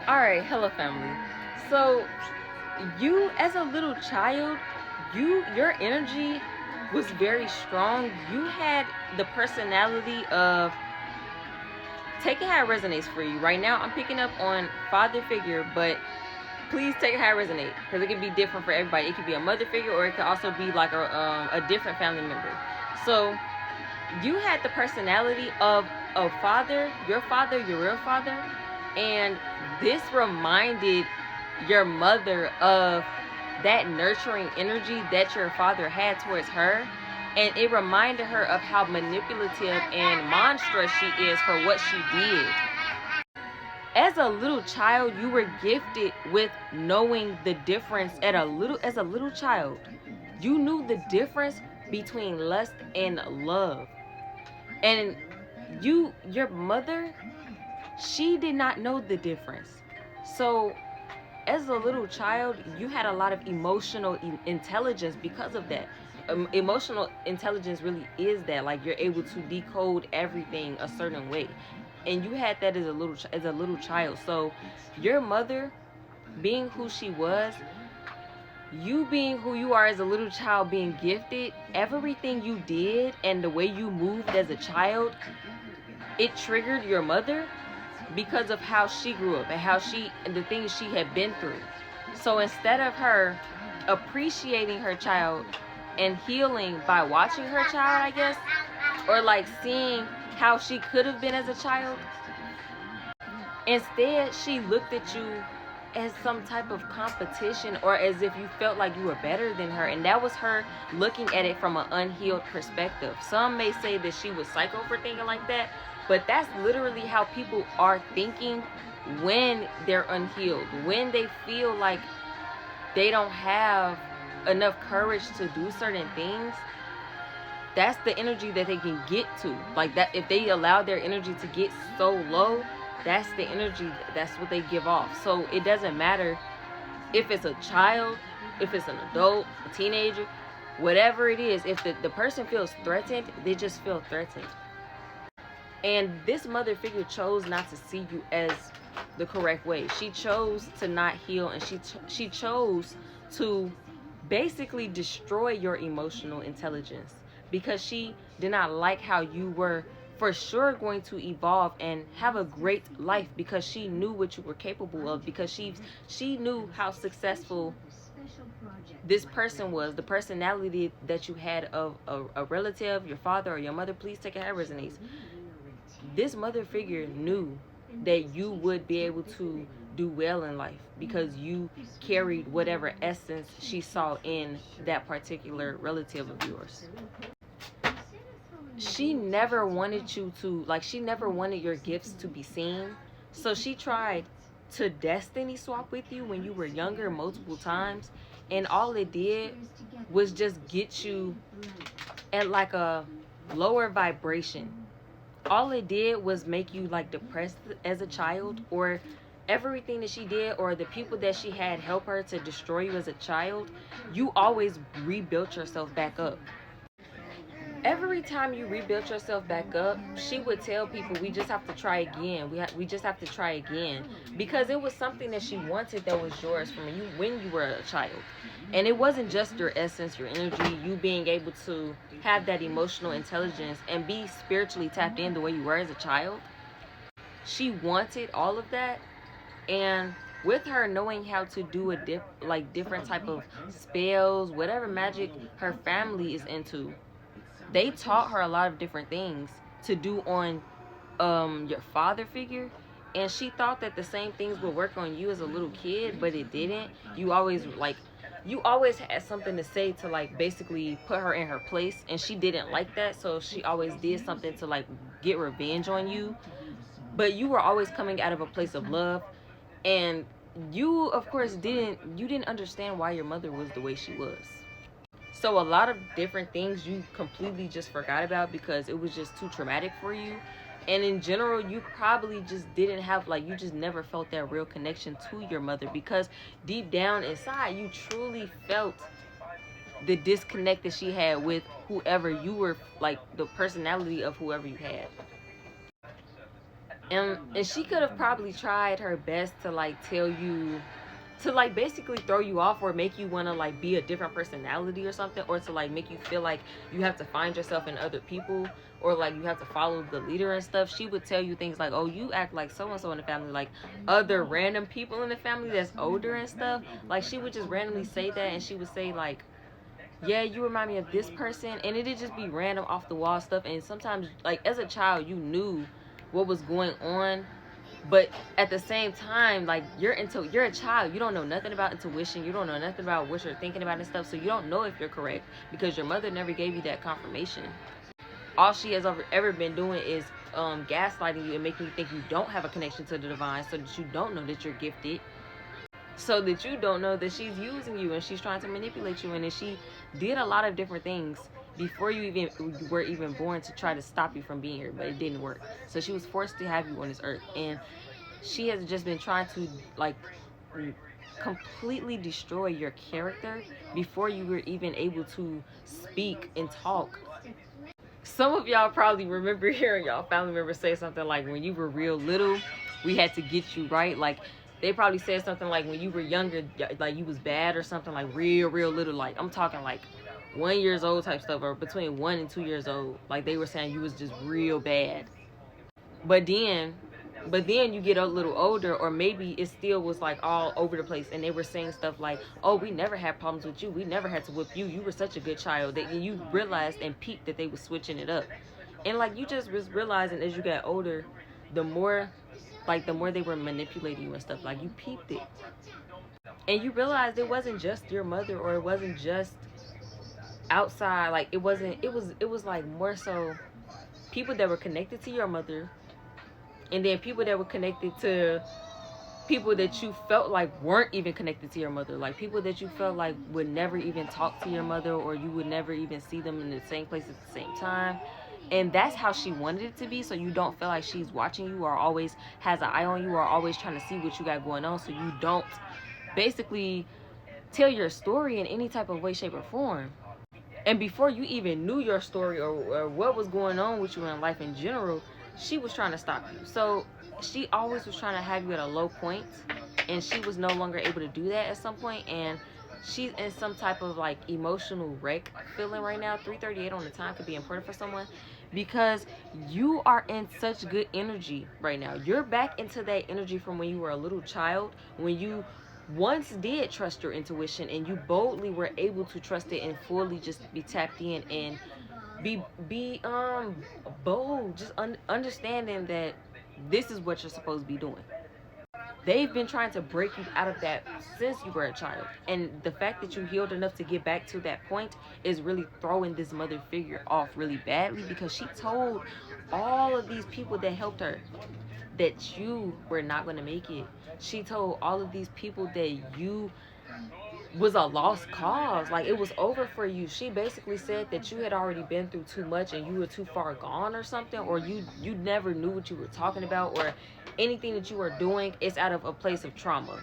Alright, hello family. So you as a little child, your energy was very strong. You had the personality of, take it how it resonates for you. Right now I'm picking up on father figure, but please take it how it resonates, because it can be different for everybody. It could be a mother figure, or it could also be like a different family member. So you had the personality of a father, your real father, and this reminded your mother of that nurturing energy that your father had towards her, and it reminded her of how manipulative and monstrous she is for what she did. As a little child, you were gifted with knowing the difference. As a little child, you knew the difference between lust and love. And your mother, she did not know the difference. So as a little child, you had a lot of emotional intelligence because of that. Emotional intelligence really is that, like, you're able to decode everything a certain way, and you had that as a little child. So your mother being who she was, you being who you are as a little child, being gifted, everything you did and the way you moved as a child, it triggered your mother because of how she grew up and the things she had been through. So instead of her appreciating her child and healing by watching her child, I guess, or like seeing how she could have been as a child, instead she looked at you as some type of competition, or as if you felt like you were better than her. And that was her looking at it from an unhealed perspective. Some may say that she was psycho for thinking like that, but that's literally how people are thinking when they're unhealed, when they feel like they don't have enough courage to do certain things. That's the energy that they can get to. Like, that, if they allow their energy to get so low, that's the energy, that's what they give off. So it doesn't matter if it's a child, if it's an adult, a teenager, whatever it is. If the person feels threatened, they just feel threatened. And this mother figure chose not to see you as the correct way. She chose to not heal, and she chose to basically destroy your emotional intelligence, because she did not like how you were for sure going to evolve and have a great life, because she knew what you were capable of, because she knew how successful this person was, the personality that you had of a relative, your father or your mother. Please take it how it resonates. This mother figure knew that you would be able to do well in life, because you carried whatever essence she saw in that particular relative of yours. She never wanted you to, like, she never wanted your gifts to be seen. So she tried to destiny swap with you when you were younger multiple times, and all it did was just get you at like a lower vibration. All it did was make you like depressed as a child, or everything that she did, or the people that she had help her to destroy you as a child, you always rebuilt yourself back up. Every time you rebuilt yourself back up, she would tell people, we just have to try again. We just have to try again, because it was something that she wanted that was yours from you when you were a child. And it wasn't just your essence, your energy, you being able to have that emotional intelligence and be spiritually tapped in the way you were as a child. She wanted all of that, and with her knowing how to do different type of spells, whatever magic her family is into, they taught her a lot of different things to do on your father figure. And she thought that the same things would work on you as a little kid, but it didn't. You always had something to say to, like, basically put her in her place, and she didn't like that. So she always did something to, like, get revenge on you. But you were always coming out of a place of love, and you, of course, didn't understand why your mother was the way she was. So a lot of different things you completely just forgot about because it was just too traumatic for you. And in general, you probably just didn't have, like, you just never felt that real connection to your mother, because deep down inside, you truly felt the disconnect that she had with whoever you were, like the personality of whoever you had. And she could have probably tried her best to like tell you, to like basically throw you off or make you want to like be a different personality or something, or to like make you feel like you have to find yourself in other people, or like you have to follow the leader and stuff. She would tell you things like, oh, you act like so and so in the family, like other random people in the family that's older and stuff. Like she would just randomly say that, and she would say like, yeah, you remind me of this person, and it'd just be random off the wall stuff. And sometimes like as a child you knew what was going on, but at the same time, like you're a child, you don't know nothing about intuition, you don't know nothing about what you're thinking about and stuff, so you don't know if you're correct because your mother never gave you that confirmation. All she has ever been doing is gaslighting you and making you think you don't have a connection to the divine, so that you don't know that you're gifted, so that you don't know that she's using you and she's trying to manipulate you, and that she did a lot of different things before you were even born to try to stop you from being here, but it didn't work. So she was forced to have you on this earth, and she has just been trying to like completely destroy your character before you were even able to speak and talk. Some of y'all probably remember hearing y'all family members say something like, when you were real little, we had to get you right. Like they probably said something like, when you were younger, like you was bad or something, like real little. Like I'm talking like 1 year old type stuff, or between 1 and 2 years old. Like they were saying you was just real bad. But then you get a little older, or maybe it still was like all over the place, and they were saying stuff like, oh, we never had problems with you, we never had to whip you, you were such a good child. That you realized and peeped that they were switching it up. And like you just was realizing as you got older, the more they were manipulating you and stuff, like you peeped it, and you realized it wasn't just your mother, or it wasn't just outside. Like it was like more so people that were connected to your mother, and then people that were connected to people that you felt like weren't even connected to your mother, like people that you felt like would never even talk to your mother, or you would never even see them in the same place at the same time. And that's how she wanted it to be, so you don't feel like she's watching you or always has an eye on you or always trying to see what you got going on, so you don't basically tell your story in any type of way, shape, or form. And before you even knew your story, or what was going on with you in life in general, she was trying to stop you. So she always was trying to have you at a low point, and she was no longer able to do that at some point. And she's in some type of like emotional wreck feeling right now. 3:38 on the time could be important for someone, because you are in such good energy right now. You're back into that energy from when you were a little child, when you once did trust your intuition, and you boldly were able to trust it and fully just be tapped in and be bold, just understanding that this is what you're supposed to be doing. They've been trying to break you out of that since you were a child, and the fact that you healed enough to get back to that point is really throwing this mother figure off really badly, because she told all of these people that helped her that you were not going to make it. She told all of these people that you was a lost cause, like it was over for you. She basically said that you had already been through too much and you were too far gone or something, or you never knew what you were talking about, or anything that you were doing is out of a place of trauma.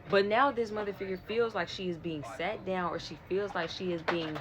But now this mother figure feels like she is being sat down, or she feels like she is being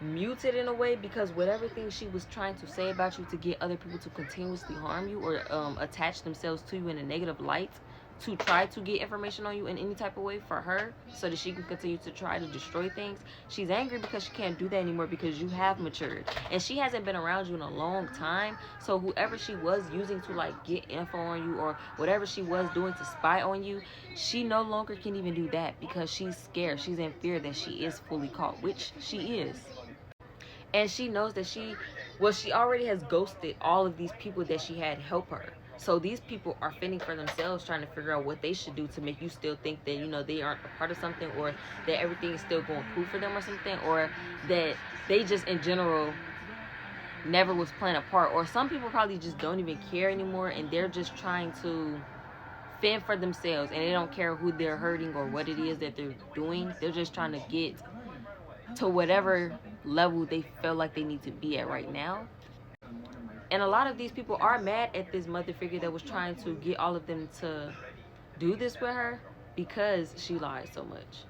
muted in a way, because whatever thing she was trying to say about you to get other people to continuously harm you, or attach themselves to you in a negative light, to try to get information on you in any type of way for her, so that she can continue to try to destroy things. She's angry because she can't do that anymore, because you have matured, and she hasn't been around you in a long time. So whoever she was using to like get info on you, or whatever she was doing to spy on you, she no longer can even do that, because she's scared. She's in fear that she is fully caught, which she is. And she knows that she already has ghosted all of these people that she had help her. So these people are fending for themselves, trying to figure out what they should do to make you still think that, you know, they aren't a part of something, or that everything is still going cool for them or something, or that they just in general never was playing a part. Or some people probably just don't even care anymore, and they're just trying to fend for themselves, and they don't care who they're hurting or what it is that they're doing. They're just trying to get to whatever level they feel like they need to be at right now. And a lot of these people are mad at this mother figure that was trying to get all of them to do this with her, because she lied so much.